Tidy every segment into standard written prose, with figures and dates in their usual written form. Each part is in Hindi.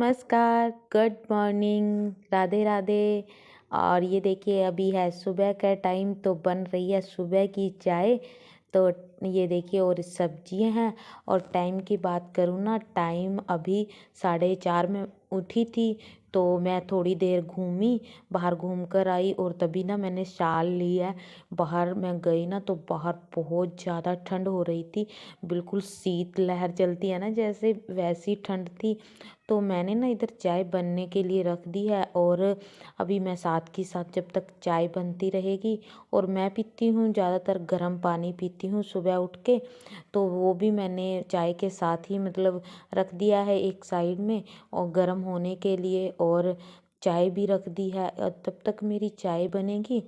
नमस्कार, गुड मॉर्निंग, राधे राधे। और ये देखिए अभी है सुबह का टाइम तो बन रही है सुबह की चाय। तो ये देखिए और सब्जियां हैं। और टाइम की बात करूँ ना, टाइम अभी 4:30 में उठी थी। तो मैं थोड़ी देर घूमी, बाहर घूम कर आई और तभी ना मैंने शाल लिया है। बाहर मैं गई ना तो बाहर बहुत ज़्यादा ठंड हो रही थी। बिल्कुल शीत लहर चलती है ना जैसे, वैसी ठंड थी। तो मैंने ना इधर चाय बनने के लिए रख दी है। और अभी मैं साथ के साथ जब तक चाय बनती रहेगी, और मैं पीती हूँ ज़्यादातर गर्म पानी पीती हूँ सुबह उठ के। तो वो भी मैंने चाय के साथ ही मतलब रख दिया है एक साइड में, और गर्म होने के लिए। और चाय भी रख दी है। तब तक मेरी चाय बनेगी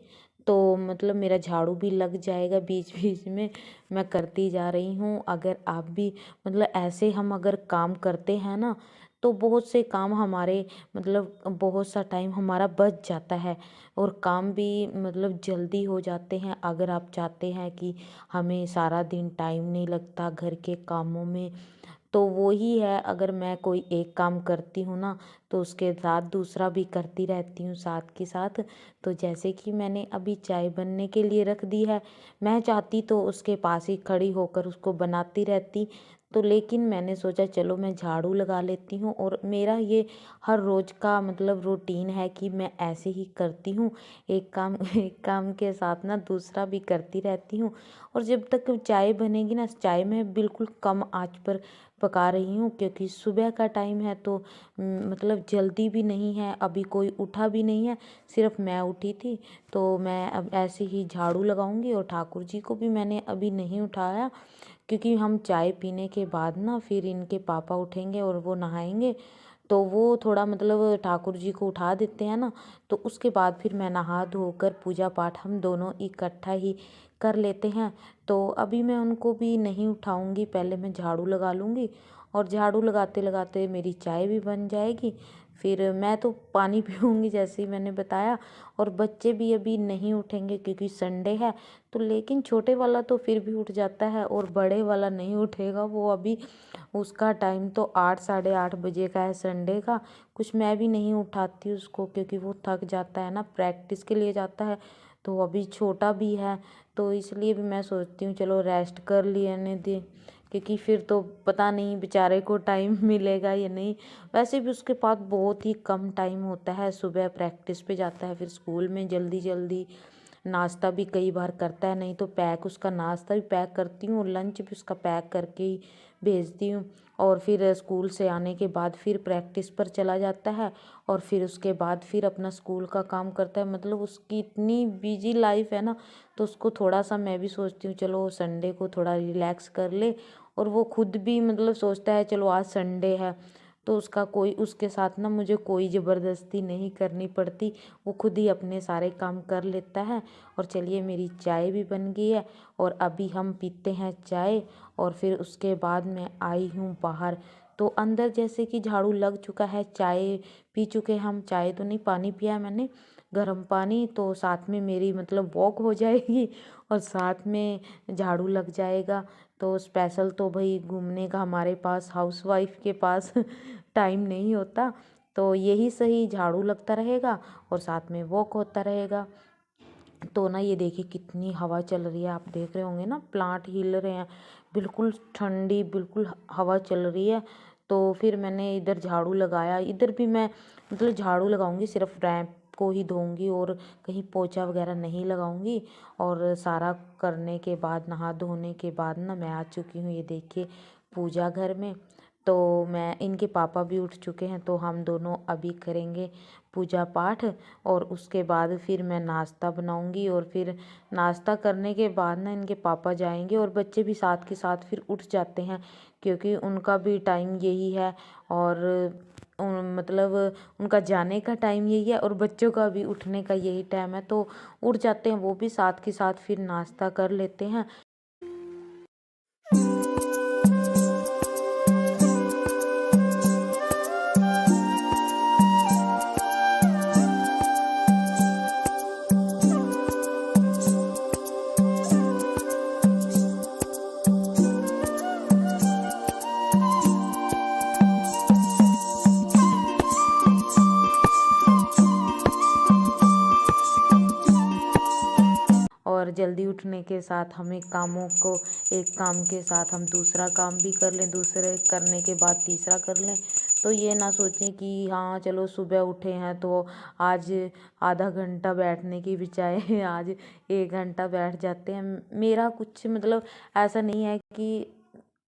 तो मतलब मेरा झाड़ू भी लग जाएगा बीच बीच में। मैं करती जा रही हूँ। अगर आप भी मतलब ऐसे हम अगर काम करते हैं ना, तो बहुत से काम हमारे मतलब बहुत सा टाइम हमारा बच जाता है। और काम भी मतलब जल्दी हो जाते हैं। अगर आप चाहते हैं कि हमें सारा दिन टाइम नहीं लगता घर के कामों में, तो वो ही है। अगर मैं कोई एक काम करती हूँ ना, तो उसके साथ दूसरा भी करती रहती हूँ साथ के साथ। तो जैसे कि मैंने अभी चाय बनने के लिए रख दी है, मैं चाहती तो उसके पास ही खड़ी होकर उसको बनाती रहती। तो लेकिन मैंने सोचा चलो मैं झाड़ू लगा लेती हूँ। और मेरा ये हर रोज़ का मतलब रूटीन है कि मैं ऐसे ही करती हूँ। एक काम एक काम के साथ ना दूसरा भी करती रहती हूँ। और जब तक चाय बनेगी ना, चाय मैं बिल्कुल कम आंच पर पका रही हूँ, क्योंकि सुबह का टाइम है। तो मतलब जल्दी भी नहीं है, अभी कोई उठा भी नहीं है, सिर्फ मैं उठी थी। तो मैं अब ऐसे ही झाड़ू लगाऊंगी। और ठाकुर जी को भी मैंने अभी नहीं उठाया, क्योंकि हम चाय पीने के बाद ना फिर इनके पापा उठेंगे और वो नहाएंगे। तो वो थोड़ा मतलब ठाकुर जी को उठा देते हैं ना, तो उसके बाद फिर मैं नहा धोकर पूजा पाठ हम दोनों इकट्ठा ही कर लेते हैं। तो अभी मैं उनको भी नहीं उठाऊंगी, पहले मैं झाड़ू लगा लूँगी। और झाड़ू लगाते लगाते मेरी चाय भी बन जाएगी। फिर मैं तो पानी पीऊँगी जैसे ही मैंने बताया। और बच्चे भी अभी नहीं उठेंगे क्योंकि संडे है। तो लेकिन छोटे वाला तो फिर भी उठ जाता है, और बड़े वाला नहीं उठेगा। वो अभी उसका टाइम तो 8 साढ़े 8 बजे का है संडे का। कुछ मैं भी नहीं उठाती उसको, क्योंकि वो थक जाता है ना, प्रैक्टिस के लिए जाता है। तो अभी छोटा भी है, तो इसलिए भी मैं सोचती हूँ चलो रेस्ट कर लेने दे, क्योंकि फिर तो पता नहीं बेचारे को टाइम मिलेगा या नहीं। वैसे भी उसके पास बहुत ही कम टाइम होता है, सुबह प्रैक्टिस पे जाता है, फिर स्कूल में जल्दी जल्दी नाश्ता भी कई बार करता है। नहीं तो पैक उसका नाश्ता भी पैक करती हूँ और लंच भी उसका पैक करके ही भेजती हूँ। और फिर स्कूल से आने के बाद फिर प्रैक्टिस पर चला जाता है। और फिर उसके बाद फिर अपना स्कूल का काम करता है। मतलब उसकी इतनी बिजी लाइफ है ना, तो उसको थोड़ा सा मैं भी सोचती हूँ चलो संडे को थोड़ा रिलैक्स कर ले। और वो खुद भी मतलब सोचता है चलो आज संडे है, तो उसका कोई उसके साथ ना मुझे कोई ज़बरदस्ती नहीं करनी पड़ती। वो खुद ही अपने सारे काम कर लेता है। और चलिए मेरी चाय भी बन गई है, और अभी हम पीते हैं चाय। और फिर उसके बाद मैं आई हूँ बाहर। तो अंदर जैसे कि झाड़ू लग चुका है, चाय पी चुके हम, चाय तो नहीं पानी पिया है मैंने, गर्म पानी। तो साथ में मेरी मतलब वॉक हो जाएगी और साथ में झाड़ू लग जाएगा। तो स्पेशल तो भाई घूमने का हमारे पास हाउसवाइफ के पास टाइम नहीं होता। तो यही सही, झाड़ू लगता रहेगा और साथ में वॉक होता रहेगा। तो ना ये देखिए कितनी हवा चल रही है, आप देख रहे होंगे ना, प्लांट हिल रहे हैं, बिल्कुल ठंडी बिल्कुल हवा चल रही है। तो फिर मैंने इधर झाड़ू लगाया। इधर भी मैं मतलब झाड़ू लगाऊंगी, सिर्फ रैंप को ही धोऊंगी और कहीं पोछा वगैरह नहीं लगाऊंगी। और सारा करने के बाद, नहा धोने के बाद ना मैं आ चुकी हूँ, ये देखिए, पूजा घर में। तो मैं इनके पापा भी उठ चुके हैं, तो हम दोनों अभी करेंगे पूजा पाठ। और उसके बाद फिर मैं नाश्ता बनाऊंगी। और फिर नाश्ता करने के बाद ना इनके पापा जाएंगे, और बच्चे भी साथ के साथ फिर उठ जाते हैं, क्योंकि उनका भी टाइम यही है। और मतलब उनका जाने का टाइम यही है, और बच्चों का भी उठने का यही टाइम है। तो उठ जाते हैं वो भी साथ के साथ, फिर नाश्ता कर लेते हैं। उठने के साथ हमें कामों को, एक काम के साथ हम दूसरा काम भी कर लें, दूसरे करने के बाद तीसरा कर लें। तो ये ना सोचें कि हाँ चलो सुबह उठे हैं तो आज आधा घंटा बैठने की बजाय आज 1 घंटा बैठ जाते हैं। मेरा कुछ मतलब ऐसा नहीं है कि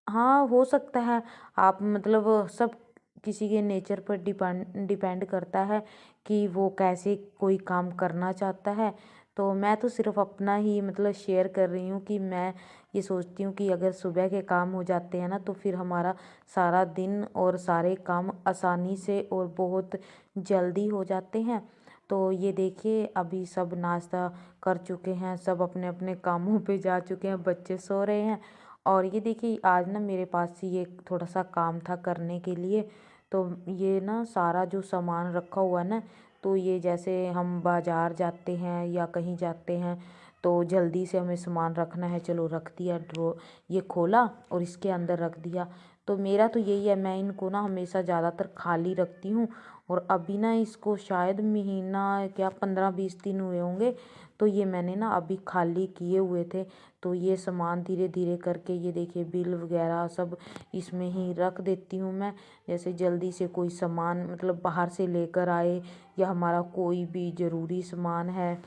हाँ हो सकता है आप मतलब सब किसी के नेचर पर डिपेंड करता है कि वो कैसे कोई काम करना चाहता है। तो मैं तो सिर्फ अपना ही मतलब शेयर कर रही हूँ कि मैं ये सोचती हूँ कि अगर सुबह के काम हो जाते हैं ना तो फिर हमारा सारा दिन और सारे काम आसानी से और बहुत जल्दी हो जाते हैं। तो ये देखिए अभी सब नाश्ता कर चुके हैं, सब अपने अपने कामों पे जा चुके हैं, बच्चे सो रहे हैं। और ये देखिए आज ना मेरे पास ये थोड़ा सा काम था करने के लिए। तो ये ना सारा जो सामान रखा हुआ है ना, तो ये जैसे हम बाज़ार जाते हैं या कहीं जाते हैं तो जल्दी से हमें सामान रखना है, चलो रख दिया, ड्रो ये खोला और इसके अंदर रख दिया। तो मेरा तो यही है, मैं इनको ना हमेशा ज़्यादातर खाली रखती हूँ। और अभी ना इसको शायद महीना क्या 15-20 दिन हुए होंगे, तो ये मैंने ना अभी खाली किए हुए थे। तो ये सामान धीरे धीरे करके ये देखिए बिल वगैरह सब इसमें ही रख देती हूँ मैं। जैसे जल्दी से कोई सामान मतलब बाहर से लेकर आए या हमारा कोई भी ज़रूरी सामान है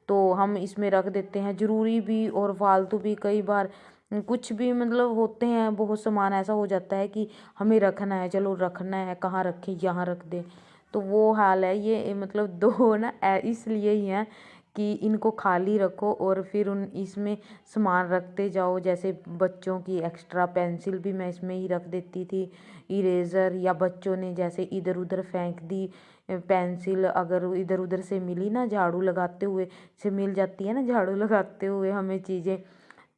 तो हम इसमें रख देते हैं। ज़रूरी भी और फालतू भी, कई बार कुछ भी मतलब होते हैं, बहुत सामान ऐसा हो जाता है कि हमें रखना है, चलो रखना है, कहाँ रखें, यहाँ रख दें। तो वो हाल है ये मतलब दो ना इसलिए ही हैं कि इनको खाली रखो और फिर उन इसमें सामान रखते जाओ। जैसे बच्चों की एक्स्ट्रा पेंसिल भी मैं इसमें ही रख देती थी, इरेज़र, या बच्चों ने जैसे इधर उधर फेंक दी पेंसिल, अगर इधर उधर से मिली ना, झाड़ू लगाते हुए से मिल जाती है ना, झाड़ू लगाते हुए हमें चीज़ें,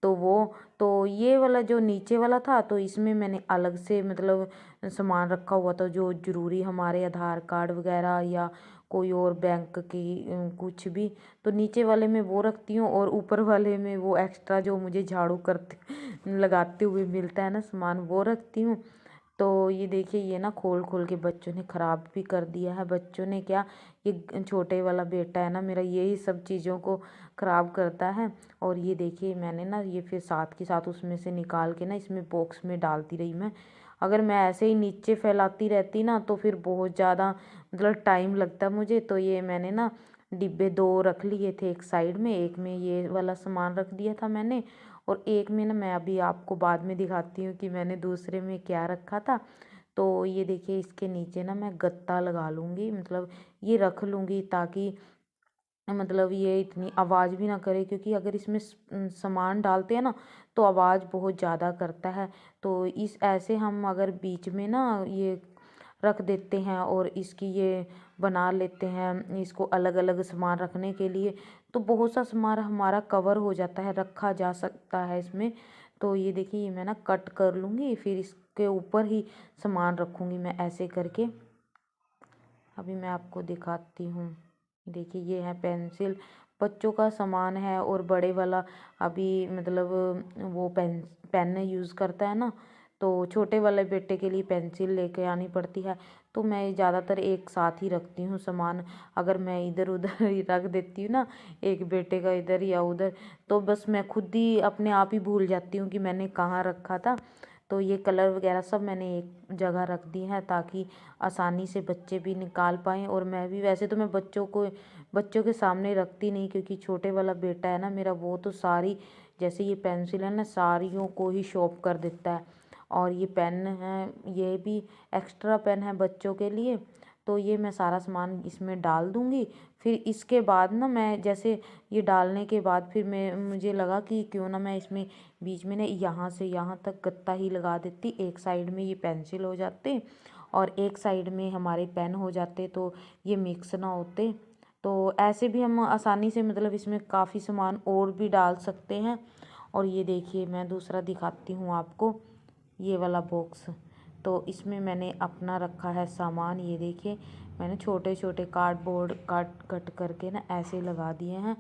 तो वो तो ये वाला जो नीचे वाला था तो इसमें मैंने अलग से मतलब सामान रखा हुआ था जो ज़रूरी हमारे आधार कार्ड वगैरह या कोई और बैंक की कुछ भी। तो नीचे वाले में वो रखती हूँ और ऊपर वाले में वो एक्स्ट्रा जो मुझे झाड़ू करते लगाते हुए मिलता है ना सामान, वो रखती हूँ। तो ये देखिए ये ना खोल खोल के बच्चों ने ख़राब भी कर दिया है। बच्चों ने क्या, ये छोटे वाला बेटा है ना मेरा, यही सब चीज़ों को ख़राब करता है। और ये देखिए मैंने ना ये फिर साथ के साथ उसमें से निकाल के ना इसमें बॉक्स में डालती रही मैं। अगर मैं ऐसे ही नीचे फैलाती रहती ना तो फिर बहुत ज़्यादा मतलब टाइम लगता मुझे। तो ये मैंने ना डिब्बे 2 रख लिए थे एक साइड में, एक में ये वाला सामान रख दिया था मैंने और एक में ना मैं अभी आपको बाद में दिखाती हूँ कि मैंने दूसरे में क्या रखा था। तो ये देखिए इसके नीचे ना मैं गत्ता लगा लूँगी, मतलब ये रख लूँगी ताकि मतलब ये इतनी आवाज़ भी ना करे, क्योंकि अगर इसमें सामान डालते हैं ना तो आवाज़ बहुत ज़्यादा करता है। तो इस ऐसे हम अगर बीच में ना ये रख देते हैं और इसकी ये बना लेते हैं इसको अलग अलग सामान रखने के लिए, तो बहुत सा सामान हमारा कवर हो जाता है, रखा जा सकता है इसमें। तो ये देखिए ये मैं ना कट कर लूँगी, फिर इसके ऊपर ही सामान रखूँगी मैं ऐसे करके। अभी मैं आपको दिखाती हूँ। देखिए ये है पेंसिल, बच्चों का सामान है। और बड़े वाला अभी मतलब वो पेन यूज़ करता है ना, तो छोटे वाले बेटे के लिए पेंसिल लेके आनी पड़ती है। तो मैं ज़्यादातर एक साथ ही रखती हूँ सामान। अगर मैं इधर उधर ही रख देती हूँ ना, एक बेटे का इधर या उधर, तो बस मैं खुद ही अपने आप ही भूल जाती हूँ कि मैंने कहाँ रखा था। तो ये कलर वगैरह सब मैंने एक जगह रख दी है ताकि आसानी से बच्चे भी निकाल पाएँ। और मैं भी, वैसे तो मैं बच्चों के सामने रखती नहीं, क्योंकि छोटे वाला बेटा है ना मेरा, वो तो सारी जैसे ये पेंसिल है ना सारियों को ही शॉर्प कर देता है। और ये पेन है, ये भी एक्स्ट्रा पेन है बच्चों के लिए। तो ये मैं सारा सामान इसमें डाल दूँगी। फिर इसके बाद ना मैं जैसे ये डालने के बाद फिर मुझे लगा कि क्यों ना मैं इसमें बीच में ना यहाँ से यहाँ तक गत्ता ही लगा देती। एक साइड में ये पेंसिल हो जाते और एक साइड में हमारे पेन हो जाते, तो ये मिक्स ना होते। तो ऐसे भी हम आसानी से मतलब इसमें काफ़ी सामान और भी डाल सकते हैं। और ये देखिए मैं दूसरा दिखाती हूँ आपको, ये वाला बॉक्स। तो इसमें मैंने अपना रखा है सामान। ये देखिए मैंने छोटे छोटे कार्डबोर्ड कट करके ना ऐसे लगा दिए हैं।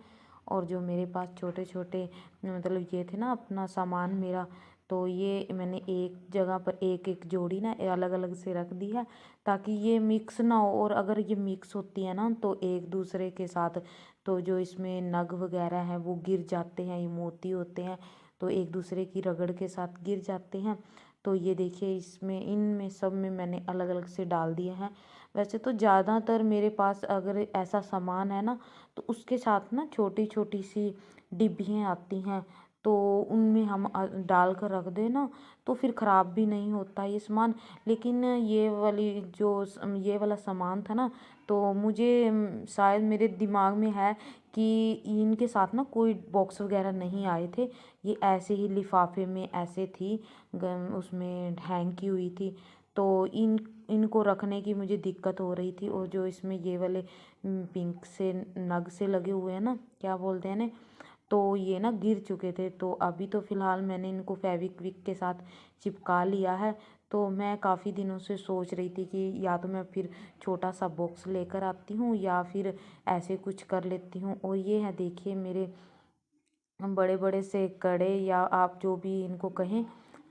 और जो मेरे पास छोटे छोटे मतलब ये थे ना अपना सामान मेरा, तो ये मैंने एक जगह पर एक एक जोड़ी ना अलग अलग से रख दी है, ताकि ये मिक्स ना हो। और अगर ये मिक्स होती है ना तो एक दूसरे के साथ तो जो इसमें नग वगैरह हैं वो गिर जाते हैं, ये मोती होते हैं तो एक दूसरे की रगड़ के साथ गिर जाते हैं। तो ये देखिए इसमें इनमें सब में मैंने अलग अलग से डाल दिए हैं। वैसे तो ज़्यादातर मेरे पास अगर ऐसा सामान है ना तो उसके साथ ना छोटी छोटी सी डिब्बियाँ आती हैं, तो उनमें हम डाल कर रख दें ना तो फिर ख़राब भी नहीं होता ये सामान। लेकिन ये वाली ये वाला सामान था ना, तो मुझे शायद मेरे दिमाग में है कि इनके साथ ना कोई बॉक्स वगैरह नहीं आए थे, ये ऐसे ही लिफाफे में ऐसे थी, उसमें हैंग की हुई थी। तो इनको रखने की मुझे दिक्कत हो रही थी। और जो इसमें ये वाले पिंक से नग से लगे हुए हैं ना, क्या बोलते हैं ना, तो ये ना गिर चुके थे। तो अभी तो फ़िलहाल मैंने इनको फेविक्विक के साथ चिपका लिया है। तो मैं काफ़ी दिनों से सोच रही थी कि या तो मैं फिर छोटा सा बॉक्स लेकर आती हूँ या फिर ऐसे कुछ कर लेती हूँ। और ये है देखिए मेरे बड़े बड़े से कड़े या आप जो भी इनको कहें,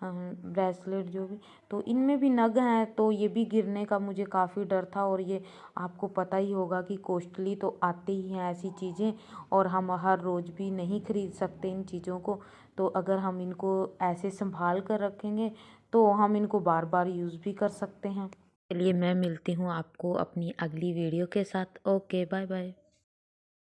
ब्रेसलेट जो भी, तो इनमें भी नग हैं। तो ये भी गिरने का मुझे काफ़ी डर था। और ये आपको पता ही होगा कि कॉस्टली तो आती ही हैं ऐसी चीज़ें, और हम हर रोज़ भी नहीं खरीद सकते इन चीज़ों को। तो अगर हम इनको ऐसे संभाल कर रखेंगे तो हम इनको बार बार यूज़ भी कर सकते हैं। चलिए मैं मिलती हूँ आपको अपनी अगली वीडियो के साथ। Okay, bye bye.